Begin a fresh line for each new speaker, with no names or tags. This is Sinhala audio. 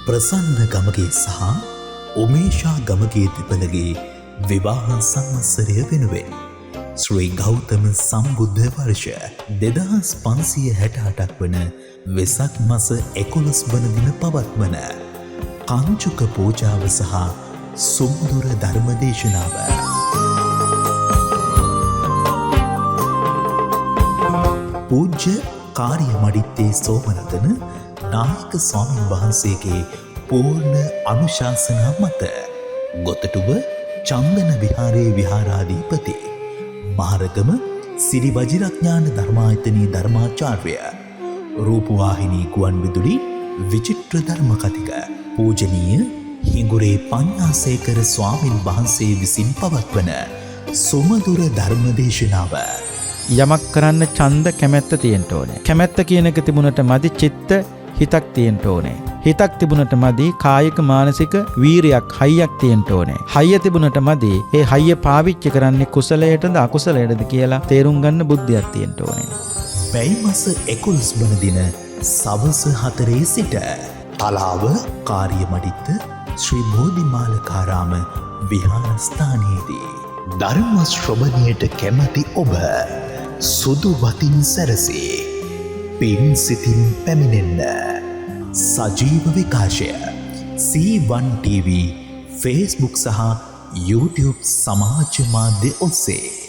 ප්‍රසන්න ගමගේ සහ උමේෂා ගමගේ දෙපළගේ විවාහ සංවත්සරය වෙනුවෙන් ශ්‍රී ගෞතම සම්බුද්ධ වර්ෂ 2568ක් වන වෙසක් මස 11 වන දින පවත්වන කංචුක පූජාව සහ සුන්දර ධර්ම දේශනාව පූජ්‍ය කාර්යමඩිත්තේ සෝමනතන නායක ස්වාමීන් වහන්සේගේ පූර්ණ අනුශාසනා මත ගොතටුව චන්දන විහාරයේ විහාරාධිපති මහරගම සිරි වජිරඥාන ධර්මායතනී ධර්මාචාර්ය රූපවාහිනී ගුවන්විදුලි විචිත්‍ර ධර්ම කතික පූජනීය හිඟුරේ පඤ්ඤාසේකර ස්වාමීන් වහන්සේ විසින් පවත්වන සුමధుර ධර්ම දේශනාව.
යමක් කරන්න ඡන්ද කැමැත්ත තියෙන්න ඕනේ. කැමැත්ත කියන එක තිබුණට මදි චිත්ත හිතක් තියෙන්න ඕනේ. හිතක් තිබුණට මදි කායික මානසික වීරියක් හයියක් තියෙන්න ඕනේ. හයිය තිබුණට මදි ඒ හයිය පාවිච්චි කරන්නේ කුසලයටද අකුසලයටද කියලා තේරුම් ගන්න බුද්ධියක් තියෙන්න ඕනේ.
මැයි මාස 11 වන දින සවස් 4 සිට තලාව කාර්යමඩිත්ත ශ්‍රී බෝධිමාලකාරාම විහාරස්ථානයේදී ධර්ම ශ්‍රවණයට කැමැති ඔබ සුදු වතින් සැරසී පින් සිතින් පැමිණෙන්න. සජීව විකාශය C1 TV Facebook සහ YouTube සමාජ මාධ්‍ය ඔස්සේ